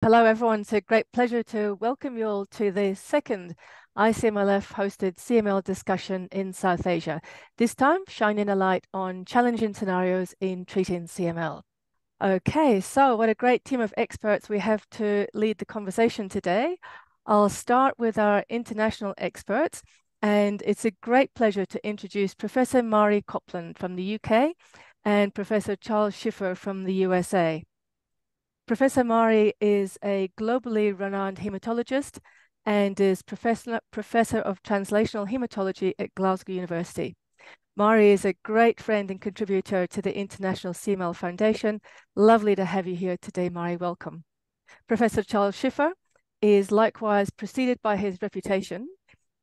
Hello, everyone. It's a great pleasure to welcome you all to the second ICMLF hosted CML discussion in South Asia, this time shining a light on challenging scenarios in treating CML. Okay, so what a great team of experts we have to lead the conversation today. I'll start with our international experts, and it's a great pleasure to introduce Professor Mhairi Copland from the UK and Professor Charles Schiffer from the USA. Professor Mhairi is a globally renowned hematologist and is Professor of Translational Hematology at Glasgow University. Mhairi is a great friend and contributor to the International CML Foundation. Lovely to have you here today, Mhairi. Welcome. Professor Charles Schiffer is likewise preceded by his reputation.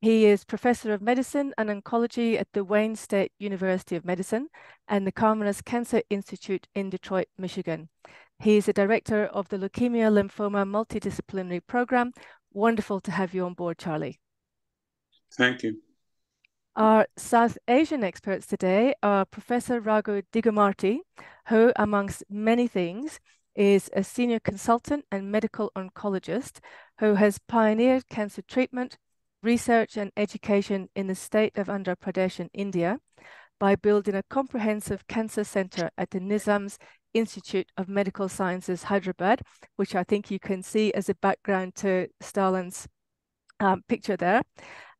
He is Professor of Medicine and Oncology at the Wayne State University of Medicine and the Karmanos Cancer Institute in Detroit, Michigan. He is the director of the Leukemia Lymphoma Multidisciplinary Program. Wonderful to have you on board, Charlie. Thank you. Our South Asian experts today are Professor Digumarti, who, amongst many things, is a senior consultant and medical oncologist who has pioneered cancer treatment, research and education in the state of Andhra Pradesh in India by building a comprehensive cancer center at the Nizam's Institute of Medical Sciences, Hyderabad, which I think you can see as a background to Stalin's picture there,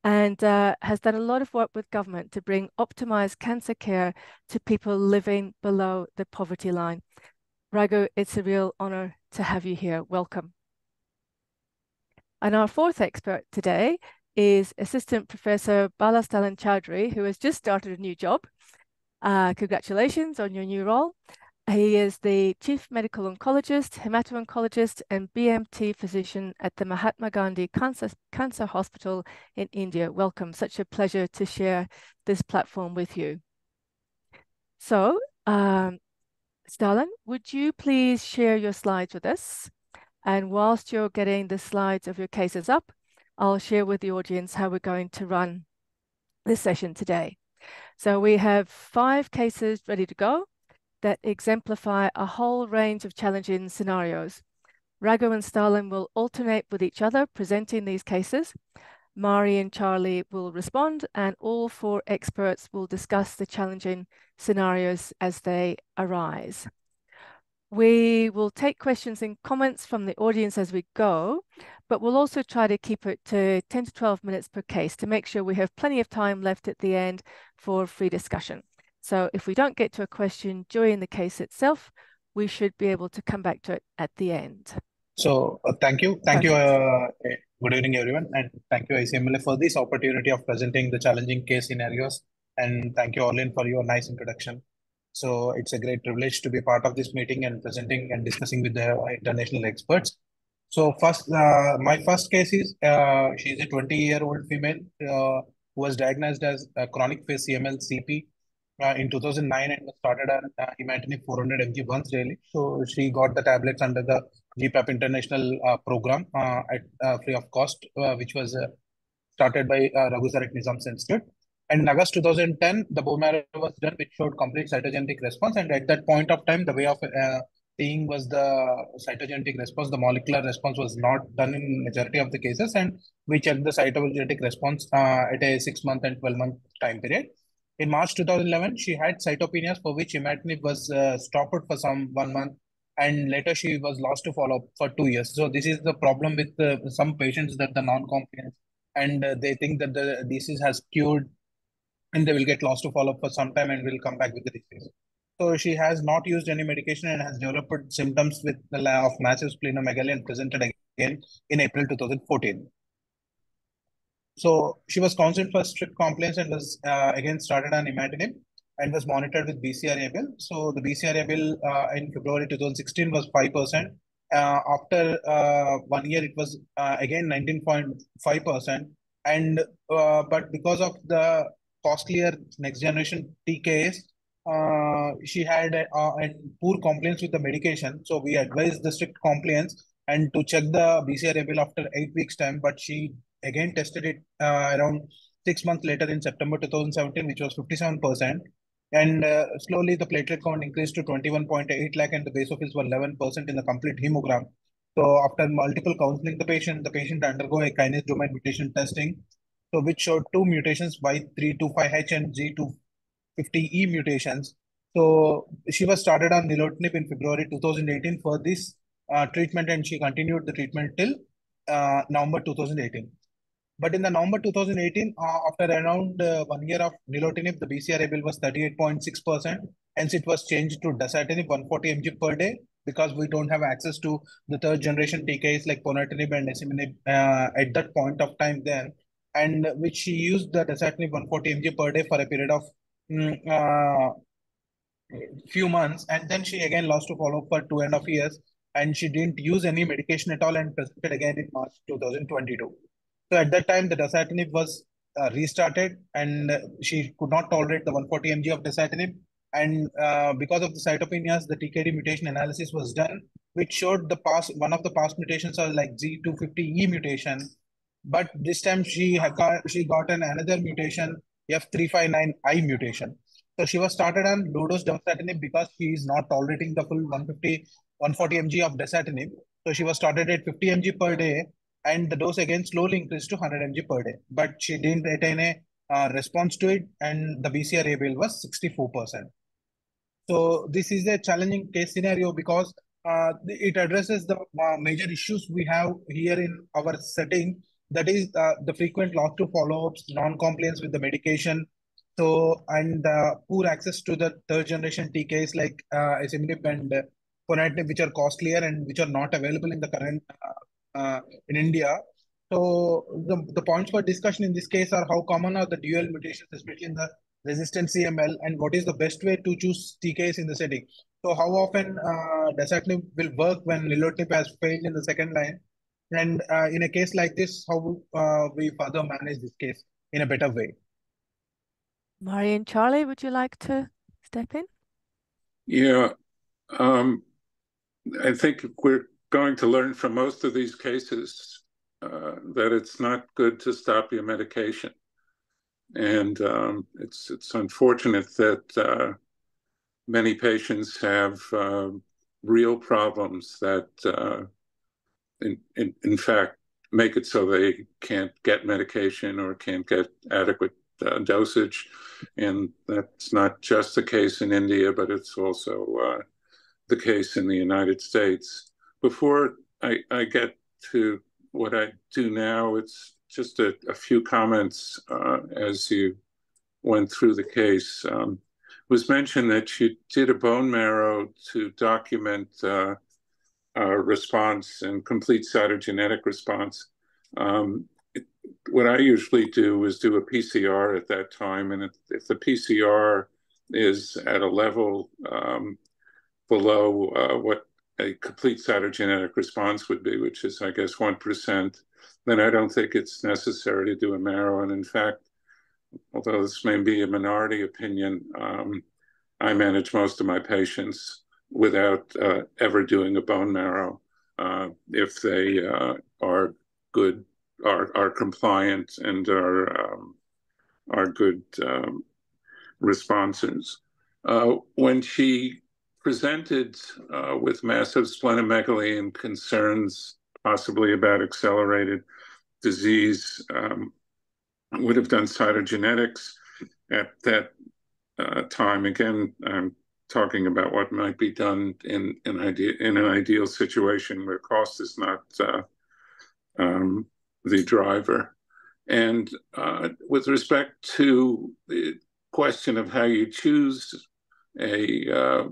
and has done a lot of work with government to bring optimized cancer care to people living below the poverty line. Raghu, it's a real honor to have you here. Welcome. And our fourth expert today is Assistant Professor Bala Chowdary, who has just started a new job. Congratulations on your new role. He is the Chief Medical Oncologist, Hemato-Oncologist, and BMT physician at the Mahatma Gandhi Cancer Hospital in India. Welcome. Such a pleasure to share this platform with you. So, Stalin, would you please share your slides with us? And whilst you're getting the slides of your cases up, I'll share with the audience how we're going to run this session today. So we have 5 cases ready to go that exemplify a whole range of challenging scenarios. Raghu and Stalin will alternate with each other presenting these cases. Mhairi and Charlie will respond, and all 4 experts will discuss the challenging scenarios as they arise. We will take questions and comments from the audience as we go, but we'll also try to keep it to 10 to 12 minutes per case to make sure we have plenty of time left at the end for free discussion. So if we don't get to a question during the case itself, we should be able to come back to it at the end. So thank you. Thank you. Good evening, everyone. And thank you, ICMLF, for this opportunity of presenting the challenging case scenarios. And thank you, Orlin, for your nice introduction. So it's a great privilege to be part of this meeting and presenting and discussing with the international experts. So first, my first case is, she's a 20-year-old female who was diagnosed as chronic phase CML CP in 2009 and started on imatinib 400 mg once daily. So she got the tablets under the GPAP International program at free of cost, which was started by Raghunadharao at Nizam's Institute. And in August 2010, the bone marrow was done, which showed complete cytogenetic response. And at that point of time, the way of seeing was the cytogenetic response. The molecular response was not done in majority of the cases. And we checked the cytogenetic response at a 6-month and 12-month time period. In March 2011, she had cytopenias for which imatinib was stopped for 1 month. And later she was lost to follow-up for 2 years. So this is the problem with some patients, that the non-compliance, and they think that the disease has cured and they will get lost to follow-up for some time and will come back with the disease. So she has not used any medication and has developed symptoms with the of massive splenomegaly and presented again in April 2014. So she was counseled for strict compliance and was again started on imatinib and was monitored with BCR-ABL. So the BCR-ABL in February 2016 was 5%. After 1 year, it was again 19.5%. And but because of the costlier next generation TKAs, she had a poor compliance with the medication. So we advised the strict compliance and to check the BCR-ABL after 8 weeks time. But she again tested it around 6 months later in September 2017, which was 57%. And slowly the platelet count increased to 21.8 lakh and the basophils were 11% in the complete hemogram. So after multiple counseling the patient undergo a kinase domain mutation testing, so which showed two mutations, Y325H and G250E mutations. So she was started on nilotinib in February 2018 for this treatment, and she continued the treatment till November 2018. But in the November 2018, after around 1 year of nilotinib, the BCR-ABL was 38.6%. Hence, it was changed to dasatinib 140 mg per day because we don't have access to the third generation TKIs like ponatinib and asciminib at that point of time then. And which she used the dasatinib 140 mg per day for a period of few months, and then she again lost to follow-up for 2.5 years, and she didn't use any medication at all and presented again in March 2022. So at that time, the dasatinib was restarted, and she could not tolerate the 140 mg of dasatinib. And because of the cytopenias, the TKD mutation analysis was done, which showed one of the past mutations are like G250E mutation. But this time she got another mutation, F359I mutation. So she was started on low-dose dasatinib because she is not tolerating the full 140 mg of dasatinib. So she was started at 50 mg per day, and the dose again slowly increased to 100 mg per day. But she didn't attain a response to it, and the BCR-ABL was 64%. So this is a challenging case scenario because it addresses the major issues we have here in our setting. That is the frequent loss to follow-ups, non-compliance with the medication, so and poor access to the third generation TKs like asciminib and ponatinib, which are costlier and which are not available in the current in India. So the points for discussion in this case are how common are the dual mutations, especially in the resistant CML, and what is the best way to choose TKs in the setting. So how often dasatinib will work when nilotinib has failed in the second line, and in a case like this, how we further manage this case in a better way. Mhairi and Charlie, would you like to step in? Yeah, I think we're going to learn from most of these cases that it's not good to stop your medication. And it's unfortunate that many patients have real problems that, in fact, make it so they can't get medication or can't get adequate dosage. And that's not just the case in India, but it's also the case in the United States. Before I get to what I do now, it's just a few comments as you went through the case. It was mentioned that you did a bone marrow to document response and complete cytogenetic response. What I usually do is do a PCR at that time, and if the PCR is at a level below what a complete cytogenetic response would be, which is, I guess, 1%, then I don't think it's necessary to do a marrow. And in fact, although this may be a minority opinion, I manage most of my patients without ever doing a bone marrow if they are good, are compliant, and are good responses. When she presented with massive splenomegaly and concerns possibly about accelerated disease, would have done cytogenetics at that time. Again, I'm talking about what might be done in an ideal situation where cost is not the driver. And with respect to the question of how you choose a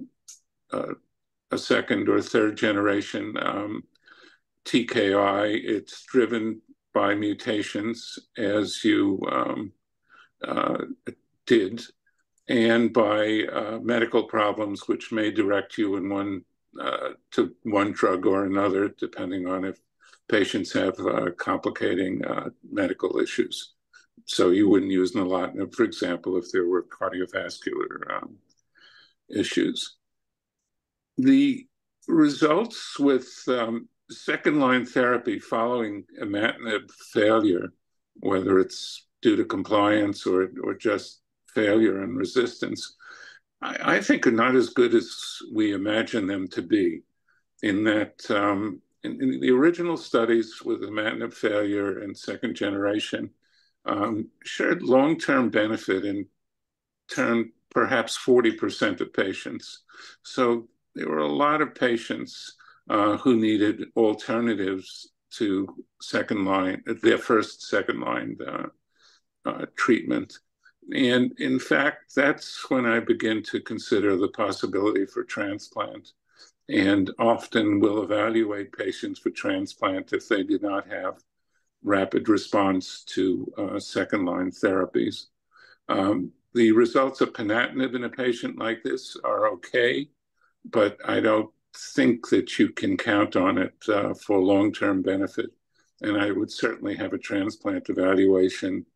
second or third generation TKI, it's driven by mutations, as you did, and by medical problems, which may direct you in to one drug or another, depending on if patients have complicating medical issues. So you wouldn't use nilotinib, for example, if there were cardiovascular issues. The results with second-line therapy following imatinib failure, whether it's due to compliance or just failure and resistance, I think are not as good as we imagine them to be, in that in the original studies with imatinib failure and second generation showed long-term benefit in perhaps 40% of patients. So there were a lot of patients who needed alternatives to their second line treatment. And in fact, that's when I begin to consider the possibility for transplant, and often will evaluate patients for transplant if they did not have rapid response to second-line therapies. The results of ponatinib in a patient like this are okay, but I don't think that you can count on it for long-term benefit. And I would certainly have a transplant evaluation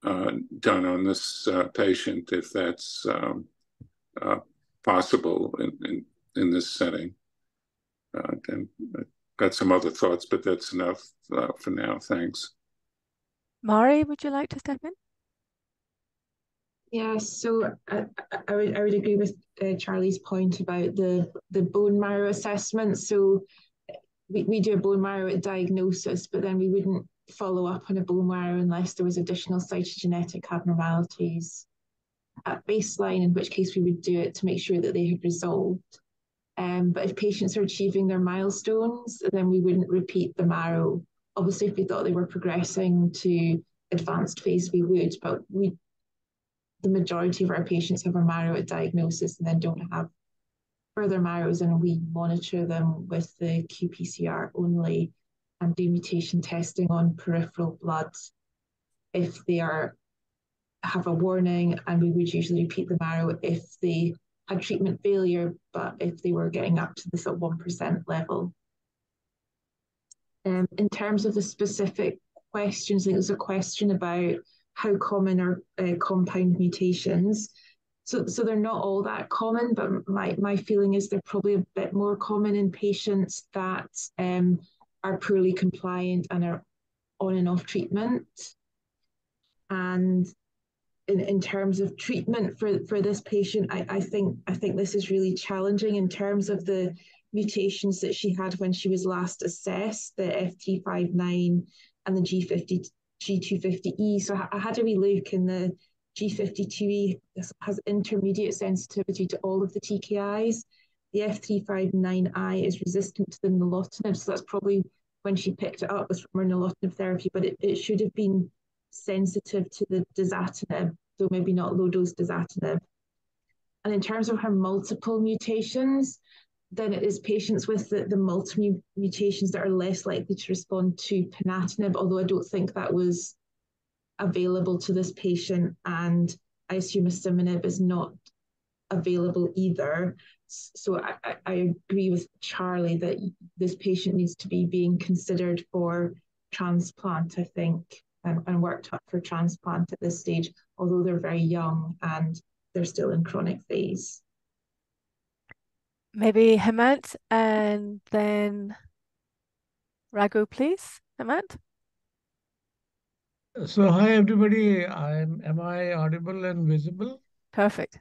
done on this patient if that's possible in this setting. And I've got some other thoughts, but that's enough for now. Thanks. Mhairi, would you like to step in? Yeah, so I would agree with Charlie's point about the bone marrow assessment. So we do a bone marrow at diagnosis, but then we wouldn't follow up on a bone marrow unless there was additional cytogenetic abnormalities at baseline, in which case we would do it to make sure that they had resolved. But if patients are achieving their milestones, then we wouldn't repeat the marrow. Obviously, if we thought they were progressing to advanced phase, we would, but the majority of our patients have a marrow at diagnosis and then don't have further marrows, and we monitor them with the qPCR only and do mutation testing on peripheral blood if they have a warning, and we would usually repeat the marrow if they had treatment failure, but if they were getting up to this at 1% level. In terms of the specific questions, I think there's a question about how common are compound mutations. So they're not all that common, but my feeling is they're probably a bit more common in patients that are poorly compliant and are on and off treatment. And in terms of treatment for this patient, I think this is really challenging in terms of the mutations that she had when she was last assessed, the F359 and the G250E. So I had a wee look, in the G52E has intermediate sensitivity to all of the TKIs. The F359I is resistant to the nilotinib, so that's probably when she picked it up was from her nilotinib therapy, but it should have been sensitive to the dasatinib, though maybe not low-dose dasatinib. And in terms of her multiple mutations, then it is patients with the multiple mutations that are less likely to respond to ponatinib, although I don't think that was available to this patient, and I assume asciminib is not available either. So I agree with Charlie that this patient needs to be being considered for transplant, I think, and worked up for transplant at this stage, although they're very young and they're still in chronic phase. Maybe Hemant and then Raghu, please. Hemant? So hi everybody, am I audible and visible? Perfect.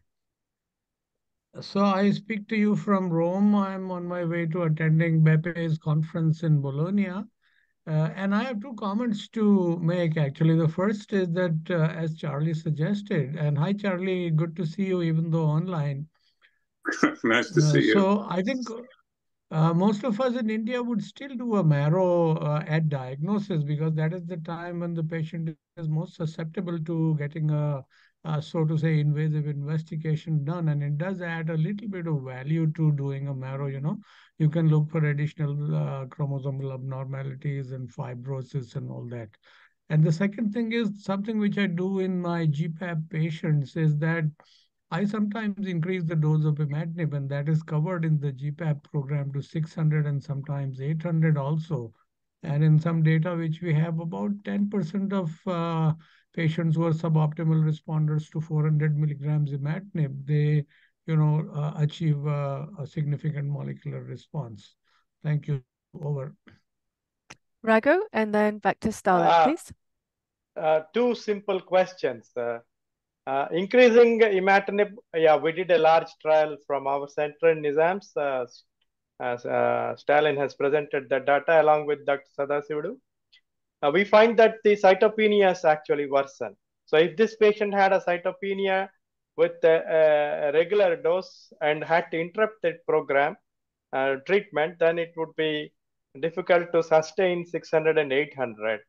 So I speak to you from Rome. I'm on my way to attending Bepe's conference in Bologna. And I have two comments to make actually. The first is that as Charlie suggested, and hi Charlie, good to see you even though online. Nice to see you. So I think most of us in India would still do a marrow at diagnosis, because that is the time when the patient is most susceptible to getting a so to say, invasive investigation done. And it does add a little bit of value to doing a marrow, You can look for additional chromosomal abnormalities and fibrosis and all that. And the second thing is something which I do in my GPAP patients is that I sometimes increase the dose of imatinib, and that is covered in the GPAP program to 600 and sometimes 800 also. And in some data which we have, about 10% of patients who are suboptimal responders to 400 milligrams imatinib, they achieve a significant molecular response. Thank you. Over. Raghu, and then back to Stalin, please. Two simple questions. Increasing imatinib, yeah, we did a large trial from our center in Nizam's as Stalin has presented the data along with Dr. Sadasivudu, we find that the cytopenias actually worsen. So if this patient had a cytopenia with a regular dose and had to interrupt the program treatment, then it would be difficult to sustain 600 and 800.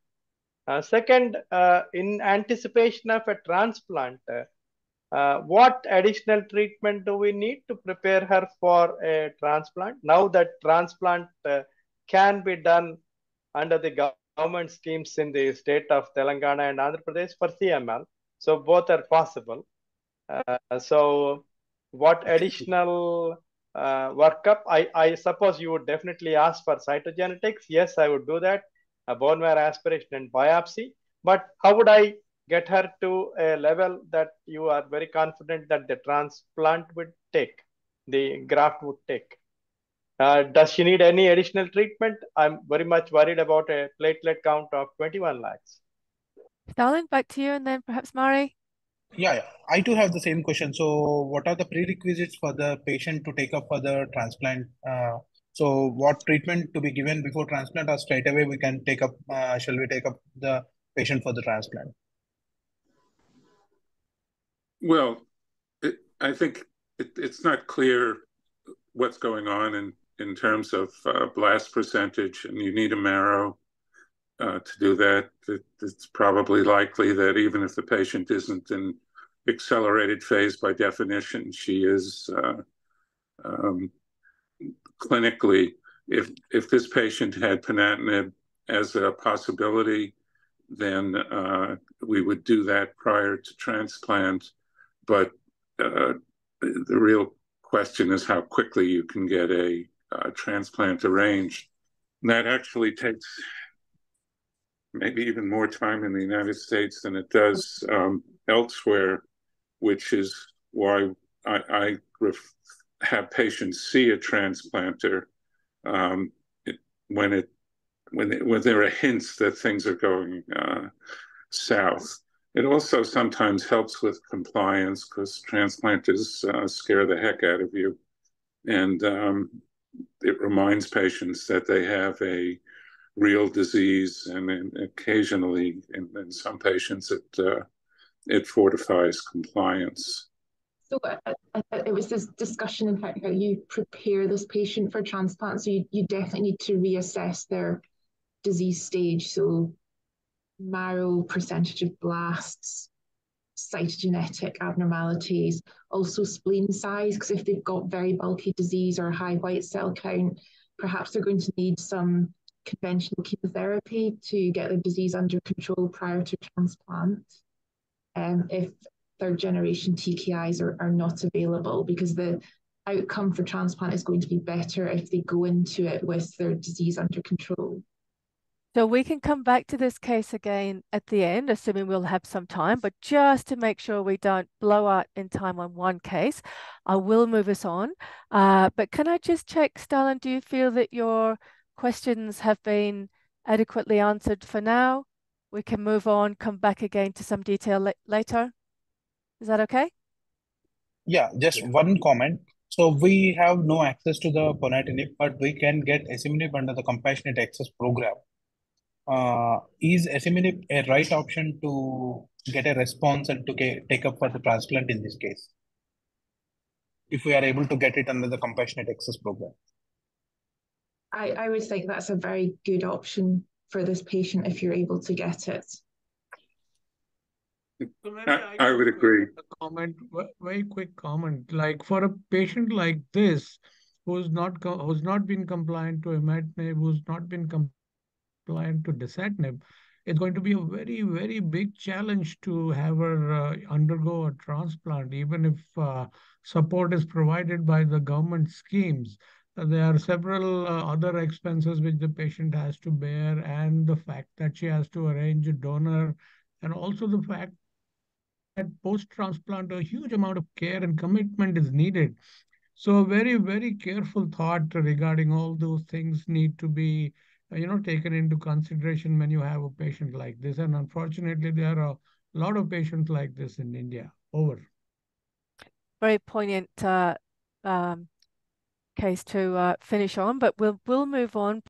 Second, in anticipation of a transplant, what additional treatment do we need to prepare her for a transplant? Now that transplant can be done under the government schemes in the state of Telangana and Andhra Pradesh for CML. So both are possible. So what additional workup? I suppose you would definitely ask for cytogenetics. Yes, I would do that. A bone marrow aspiration and biopsy. But how would I get her to a level that you are very confident that the transplant would take, the graft would take? Does she need any additional treatment? I'm very much worried about a platelet count of 21 lakhs. Stalin, back to you, and then perhaps Mhairi. Yeah, I too have the same question. So, what are the prerequisites for the patient to take up for the transplant? So, what treatment to be given before transplant, or straight away we can take up? Shall we take up the patient for the transplant? Well, I think it's not clear what's going on in terms of blast percentage, and you need a marrow to do that. It's probably likely that even if the patient isn't in accelerated phase by definition, she is clinically, if this patient had ponatinib as a possibility, then we would do that prior to transplant. But the real question is how quickly you can get a transplant arranged. And that actually takes maybe even more time in the United States than it does elsewhere, which is why I have patients see a transplanter when there are hints that things are going south. It also sometimes helps with compliance because transplanters scare the heck out of you. And it reminds patients that they have a real disease, and occasionally in some patients it fortifies compliance. So it was this discussion, in fact, how you prepare this patient for transplant. So you definitely need to reassess their disease stage. So marrow, percentage of blasts, cytogenetic abnormalities, also spleen size, because if they've got very bulky disease or high white cell count, perhaps they're going to need some conventional chemotherapy to get their disease under control prior to transplant. If third generation TKIs are not available, because the outcome for transplant is going to be better if they go into it with their disease under control. So we can come back to this case again at the end, assuming we'll have some time, but just to make sure we don't blow out in time on one case, I will move us on. But can I just check, Stalin, do you feel that your questions have been adequately answered for now? We can move on, come back again to some detail later. Is that okay? Yeah, just one comment. So we have no access to the ponatinib, but we can get asciminib under the compassionate access program. Is asciminib a right option to get a response and to take up for the transplant in this case, if we are able to get it under the compassionate access program? I would think that's a very good option for this patient if you're able to get it. So I would agree. A comment, very quick comment. Like for a patient like this, who's not been compliant to imatinib, who's not been compliant to dasatinib, it's going to be a very, very big challenge to have her undergo a transplant, even if support is provided by the government schemes. There are several other expenses which the patient has to bear, and the fact that she has to arrange a donor, and also the fact that post-transplant a huge amount of care and commitment is needed. So a very, very careful thought regarding all those things need to be taken into consideration when you have a patient like this. And unfortunately, there are a lot of patients like this in India. Over. Very poignant case to finish on, but we'll move on.